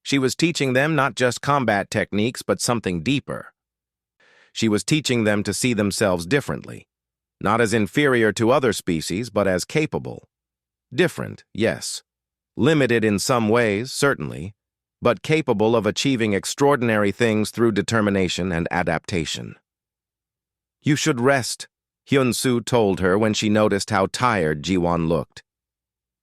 S1: She was teaching them not just combat techniques, but something deeper. She was teaching them to see themselves differently, not as inferior to other species, but as capable. Different, yes. Limited in some ways, certainly, but capable of achieving extraordinary things through determination and adaptation. "You should rest," Hyun-Soo told her when she noticed how tired Jiwan looked.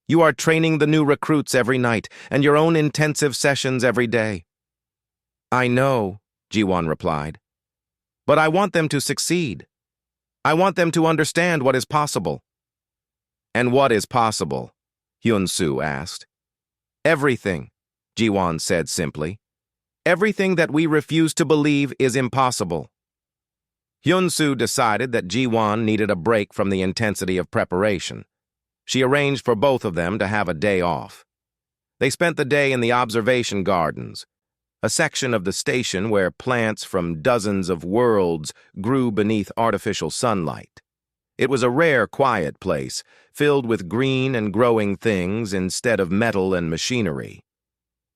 S1: "You are training the new recruits every night, and your own intensive sessions every day." "I know," Jiwan replied. "But I want them to succeed. I want them to understand what is possible." "And what is possible?" Hyun-Soo asked. "Everything," Jiwan said simply. "Everything that we refuse to believe is impossible." Hyun-Soo decided that Jiwan needed a break from the intensity of preparation. She arranged for both of them to have a day off. They spent the day in the observation gardens, a section of the station where plants from dozens of worlds grew beneath artificial sunlight. It was a rare, quiet place, filled with green and growing things instead of metal and machinery.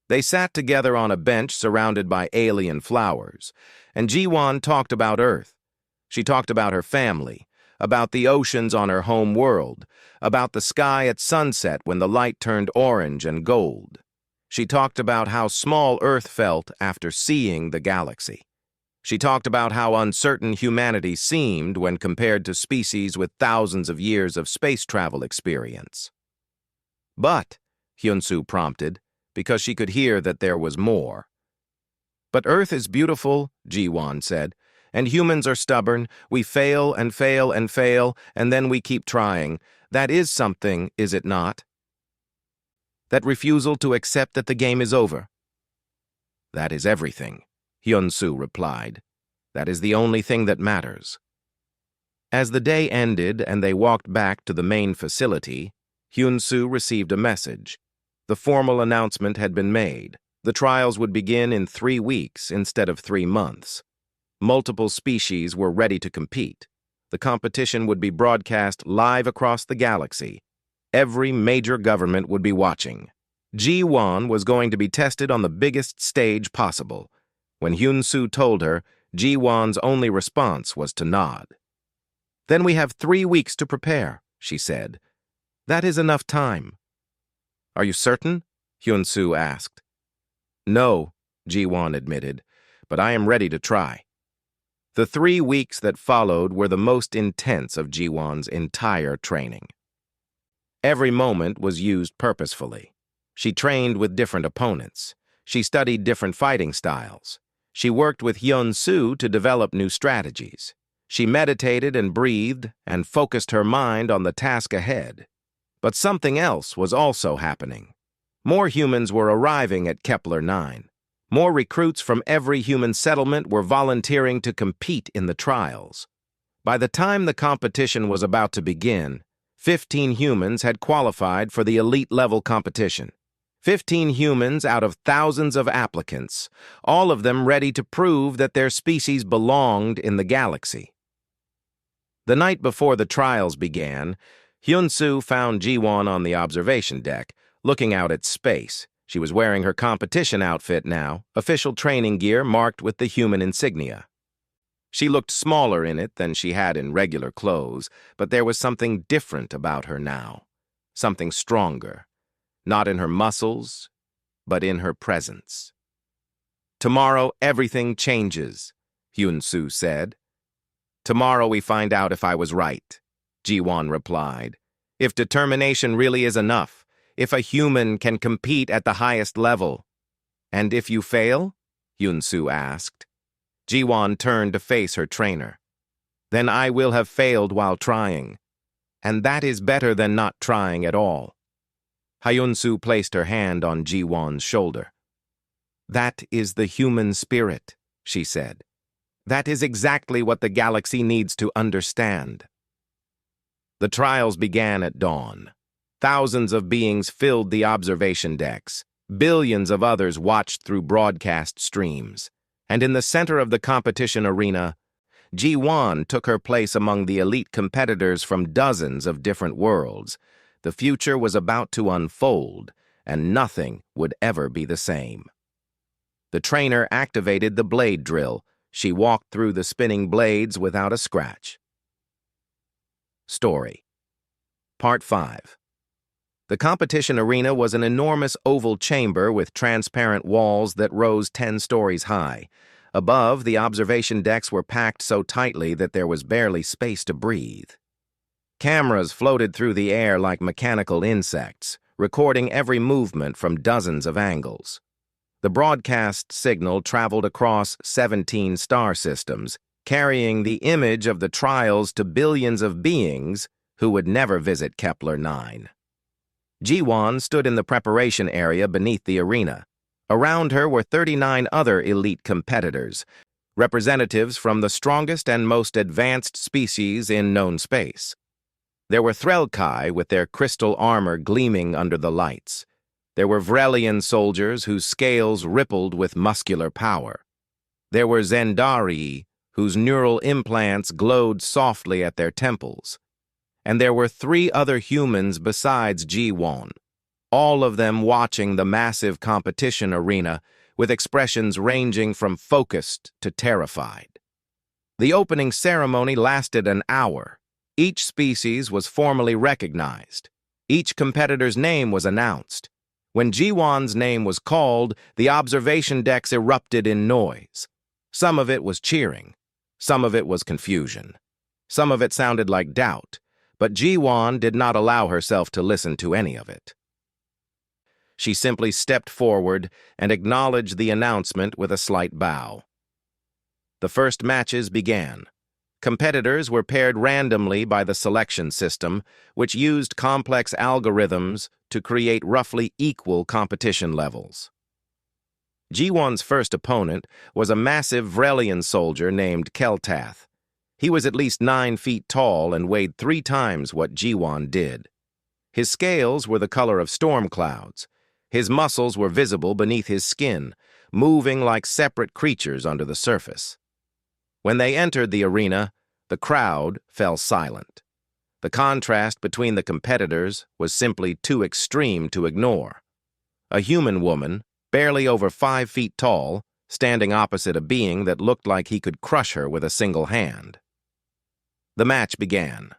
S1: They sat together on a bench surrounded by alien flowers, and Jiwan talked about Earth. She talked about her family, about the oceans on her home world, about the sky at sunset when the light turned orange and gold. She talked about how small Earth felt after seeing the galaxy. She talked about how uncertain humanity seemed when compared to species with thousands of years of space travel experience. "But," Hyun-Soo prompted, because she could hear that there was more. "But Earth is beautiful," Jiwan said, "and humans are stubborn. We fail and fail and fail, and then we keep trying. That is something, is it not? That refusal to accept that the game is over." "That is everything," Hyun-Soo replied. "That is the only thing that matters." As the day ended and they walked back to the main facility, Hyun-Soo received a message. The formal announcement had been made. The trials would begin in 3 weeks instead of 3 months. Multiple species were ready to compete. The competition would be broadcast live across the galaxy. Every major government would be watching. Jiwan was going to be tested on the biggest stage possible. When Hyun-Soo told her, Jiwan's only response was to nod. "Then we have 3 weeks to prepare," she said. "That is enough time." "Are you certain?" Hyun-Soo asked. "No," Jiwan admitted, "but I am ready to try." The 3 weeks that followed were the most intense of Jiwan's entire training. Every moment was used purposefully. She trained with different opponents. She studied different fighting styles. She worked with Hyun-Soo to develop new strategies. She meditated and breathed and focused her mind on the task ahead. But something else was also happening. More humans were arriving at Kepler 9. More recruits from every human settlement were volunteering to compete in the trials. By the time the competition was about to begin, 15 humans had qualified for the elite-level competition. 15 humans out of thousands of applicants, all of them ready to prove that their species belonged in the galaxy. The night before the trials began, Hyun-Soo found Ji-won on the observation deck, looking out at space. She was wearing her competition outfit now, official training gear marked with the human insignia. She looked smaller in it than she had in regular clothes, but there was something different about her now, something stronger, not in her muscles, but in her presence. "Tomorrow everything changes," Hyun-Soo said. "Tomorrow we find out if I was right," Ji-won replied. "If determination really is enough, if a human can compete at the highest level." "And if you fail?" Hyun-Soo asked. Ji-won turned to face her trainer. "Then I will have failed while trying. And that is better than not trying at all." Hyun-Soo placed her hand on Ji-won's shoulder. "That is the human spirit," she said. "That is exactly what the galaxy needs to understand." The trials began at dawn. Thousands of beings filled the observation decks. Billions of others watched through broadcast streams. And in the center of the competition arena, Ji-won took her place among the elite competitors from dozens of different worlds. The future was about to unfold, and nothing would ever be the same. The trainer activated the blade drill. She walked through the spinning blades without a scratch. Story. Part 5. The competition arena was an enormous oval chamber with transparent walls that rose 10 stories high. Above, the observation decks were packed so tightly that there was barely space to breathe. Cameras floated through the air like mechanical insects, recording every movement from dozens of angles. The broadcast signal traveled across 17 star systems, carrying the image of the trials to billions of beings who would never visit Kepler 9. Ji-won stood in the preparation area beneath the arena. Around her were 39 other elite competitors, representatives from the strongest and most advanced species in known space. There were Threlkai with their crystal armor gleaming under the lights. There were Vrelian soldiers whose scales rippled with muscular power. There were Zendari, whose neural implants glowed softly at their temples. And there were 3 other humans besides Ji-won, all of them watching the massive competition arena with expressions ranging from focused to terrified. The opening ceremony lasted an hour. Each species was formally recognized. Each competitor's name was announced. When Ji-won's name was called, the observation decks erupted in noise. Some of it was cheering. Some of it was confusion. Some of it sounded like doubt. But Ji-won did not allow herself to listen to any of it. She simply stepped forward and acknowledged the announcement with a slight bow. The first matches began. Competitors were paired randomly by the selection system, which used complex algorithms to create roughly equal competition levels. Ji-won's first opponent was a massive Vrelian soldier named Keltath. He was at least 9 feet tall and weighed 3 times what Ji-won did. His scales were the color of storm clouds. His muscles were visible beneath his skin, moving like separate creatures under the surface. When they entered the arena, the crowd fell silent. The contrast between the competitors was simply too extreme to ignore. A human woman, barely over 5 feet tall, standing opposite a being that looked like he could crush her with a single hand. The match began.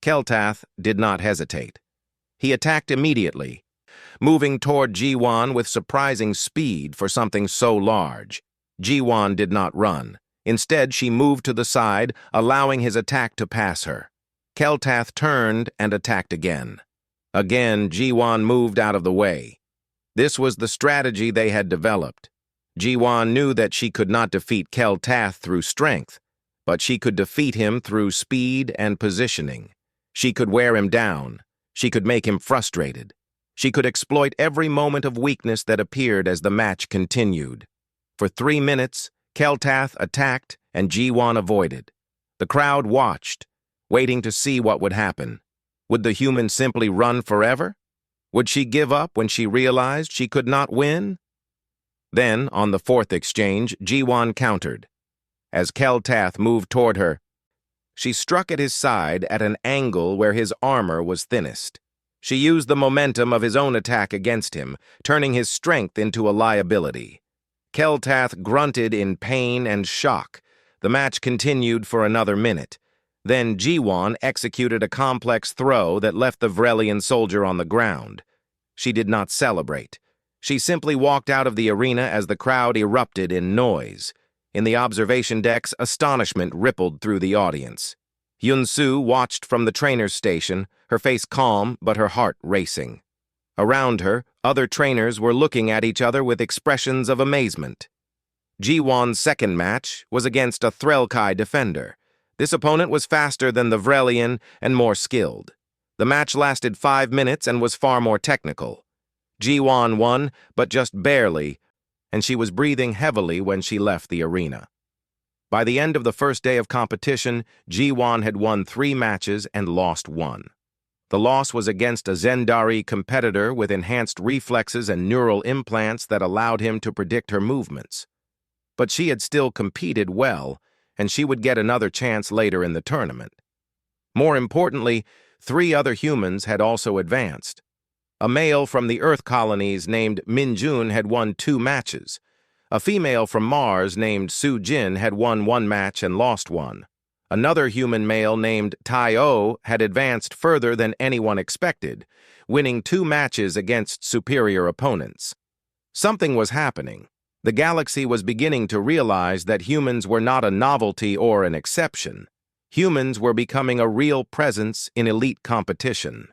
S1: Keltath did not hesitate. He attacked immediately, moving toward Ji-won with surprising speed for something so large. Ji-won did not run. Instead, she moved to the side, allowing his attack to pass her. Keltath turned and attacked again. Again, Ji-won moved out of the way. This was the strategy they had developed. Ji-won knew that she could not defeat Keltath through strength, but she could defeat him through speed and positioning. She could wear him down. She could make him frustrated. She could exploit every moment of weakness that appeared as the match continued. For 3 minutes, Keltath attacked and G1 avoided. The crowd watched, waiting to see what would happen. Would the human simply run forever? Would she give up when she realized she could not win? Then, on the 4th exchange, G1 countered. As Keltath moved toward her, she struck at his side at an angle where his armor was thinnest. She used the momentum of his own attack against him, turning his strength into a liability. Keltath grunted in pain and shock. The match continued for another minute. Then G1 executed a complex throw that left the Vrelian soldier on the ground. She did not celebrate. She simply walked out of the arena as the crowd erupted in noise. In the observation decks, astonishment rippled through the audience. Yun-Su watched from the trainer's station, her face calm but her heart racing. Around her, other trainers were looking at each other with expressions of amazement. G1's second match was against a Threlkai defender. This opponent was faster than the Vrelian and more skilled. The match lasted 5 minutes and was far more technical. G1 won, but just barely, and she was breathing heavily when she left the arena. By the end of the first day of competition, G1 had won 3 matches and lost 1. The loss was against a Zendari competitor with enhanced reflexes and neural implants that allowed him to predict her movements. But she had still competed well, and she would get another chance later in the tournament. More importantly, 3 other humans had also advanced. A male from the Earth colonies named Minjun had won 2 matches. A female from Mars named Su Jin had won 1 match and lost 1. Another human male named Tai O had advanced further than anyone expected, winning 2 matches against superior opponents. Something was happening. The galaxy was beginning to realize that humans were not a novelty or an exception. Humans were becoming a real presence in elite competition.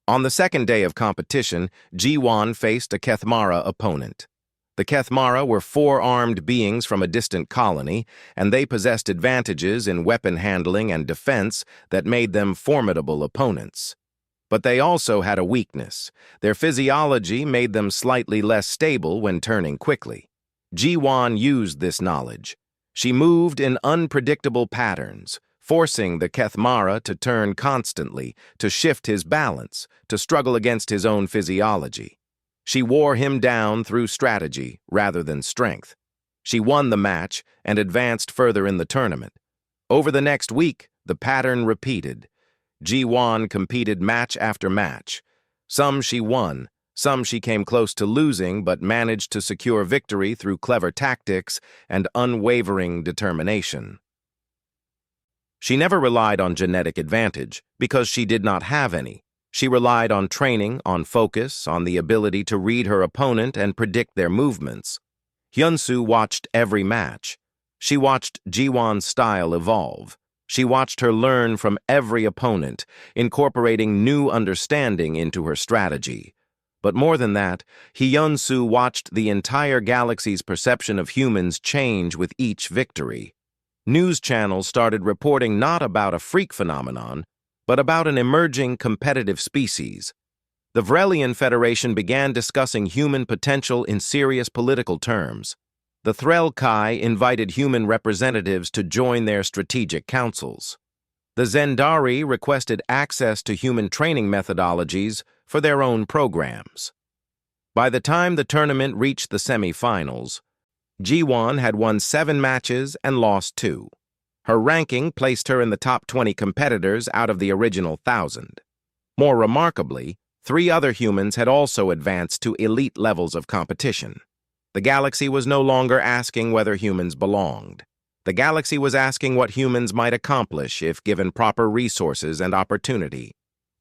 S1: On the second day of competition, G1 faced a Kethmara opponent. The Kethmara were 4-armed beings from a distant colony, and they possessed advantages in weapon handling and defense that made them formidable opponents. But they also had a weakness. Their physiology made them slightly less stable when turning quickly. G1 used this knowledge. She moved in unpredictable patterns, forcing the Kethmara to turn constantly, to shift his balance, to struggle against his own physiology. She wore him down through strategy rather than strength. She won the match and advanced further in the tournament. Over the next week, the pattern repeated. G1 competed match after match. Some she won, some she came close to losing but managed to secure victory through clever tactics and unwavering determination. She never relied on genetic advantage because she did not have any. She relied on training, on focus, on the ability to read her opponent and predict their movements. Hyun-Soo watched every match. She watched Ji-won's style evolve. She watched her learn from every opponent, incorporating new understanding into her strategy. But more than that, Hyun-Soo watched the entire galaxy's perception of humans change with each victory. News channels started reporting not about a freak phenomenon, but about an emerging competitive species. The Vrelian Federation began discussing human potential in serious political terms. The Threlkai invited human representatives to join their strategic councils. The Zendari requested access to human training methodologies for their own programs. By the time the tournament reached the semi-finals, Ji-won had won 7 matches and lost 2. Her ranking placed her in the top 20 competitors out of the original 1,000. More remarkably, 3 other humans had also advanced to elite levels of competition. The galaxy was no longer asking whether humans belonged. The galaxy was asking what humans might accomplish if given proper resources and opportunity.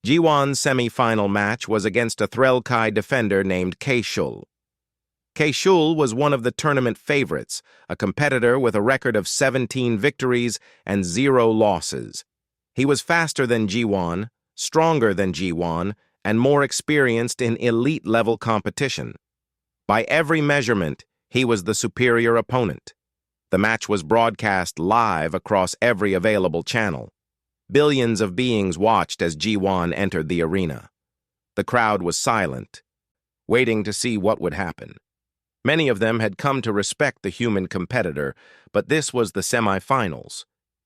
S1: Ji-won's semi-final match was against a Threlkai defender named K-Shul. K-Shul was one of the tournament favorites, a competitor with a record of 17 victories and 0 losses. He was faster than Ji-won, stronger than Ji-won, and more experienced in elite-level competition. By every measurement, he was the superior opponent. The match was broadcast live across every available channel. Billions of beings watched as Ji-won entered the arena. The crowd was silent, waiting to see what would happen. Many of them had come to respect the human competitor, but this was the semifinals.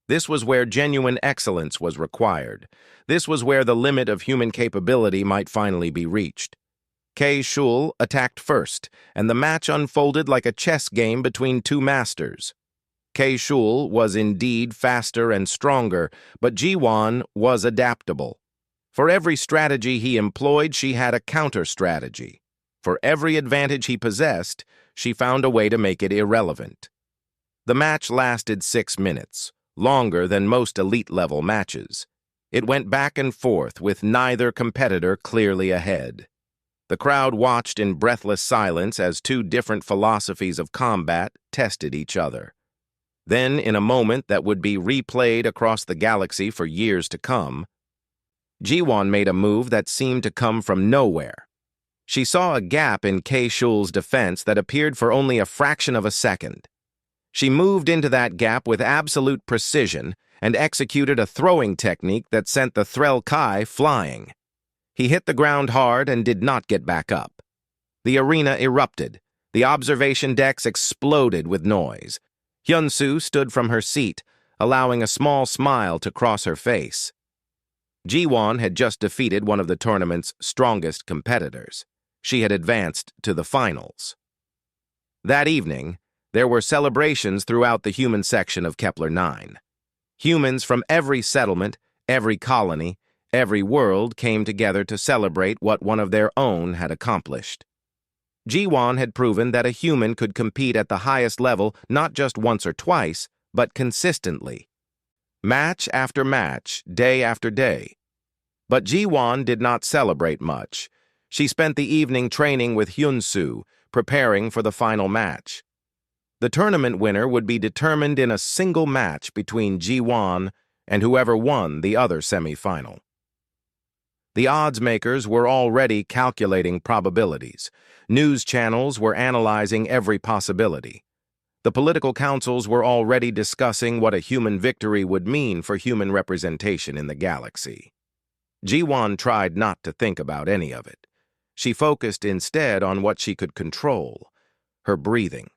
S1: This was where genuine excellence was required. This was where the limit of human capability might finally be reached. K-Shul attacked first, and the match unfolded like a chess game between two masters. K-Shul was indeed faster and stronger, but Ji-won was adaptable. For every strategy he employed, she had a counter-strategy. For every advantage he possessed, she found a way to make it irrelevant. The match lasted 6 minutes, longer than most elite-level matches. It went back and forth, with neither competitor clearly ahead. The crowd watched in breathless silence as two different philosophies of combat tested each other. Then, in a moment that would be replayed across the galaxy for years to come, Ji-won made a move that seemed to come from nowhere. She saw a gap in K-Shul's defense that appeared for only a fraction of a second. She moved into that gap with absolute precision and executed a throwing technique that sent the Threll Kai flying. He hit the ground hard and did not get back up. The arena erupted. The observation decks exploded with noise. Hyun-soo stood from her seat, allowing a small smile to cross her face. Ji-won had just defeated one of the tournament's strongest competitors. She had advanced to the finals. That evening, there were celebrations throughout the human section of Kepler-9. Humans from every settlement, every colony, every world came together to celebrate what one of their own had accomplished. Ji-won had proven that a human could compete at the highest level not just once or twice, but consistently. Match after match, day after day. But Ji-won did not celebrate much. She spent the evening training with Hyun-soo, preparing for the final match. The tournament winner would be determined in a single match between Ji-won and whoever won the other semi-final. The odds makers were already calculating probabilities. News channels were analyzing every possibility. The political councils were already discussing what a human victory would mean for human representation in the galaxy. Ji-won tried not to think about any of it. She focused instead on what she could control: her breathing,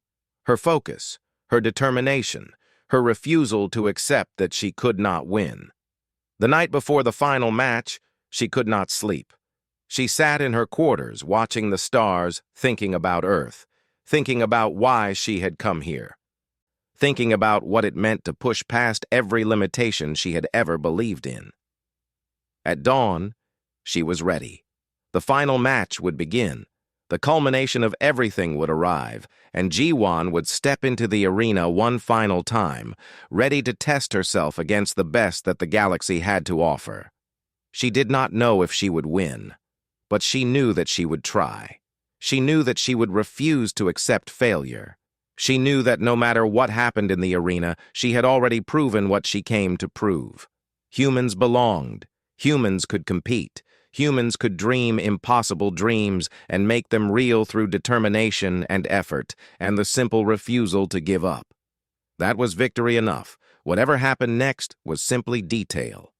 S1: her focus, her determination, her refusal to accept that she could not win. The night before the final match, she could not sleep. She sat in her quarters, watching the stars, thinking about Earth, thinking about why she had come here, thinking about what it meant to push past every limitation she had ever believed in. At dawn, she was ready. The final match would begin. The culmination of everything would arrive, and Ji-won would step into the arena one final time, ready to test herself against the best that the galaxy had to offer. She did not know if she would win, but she knew that she would try. She knew that she would refuse to accept failure. She knew that no matter what happened in the arena, she had already proven what she came to prove. Humans belonged. Humans could compete. Humans could dream impossible dreams and make them real through determination and effort and the simple refusal to give up. That was victory enough. Whatever happened next was simply detail.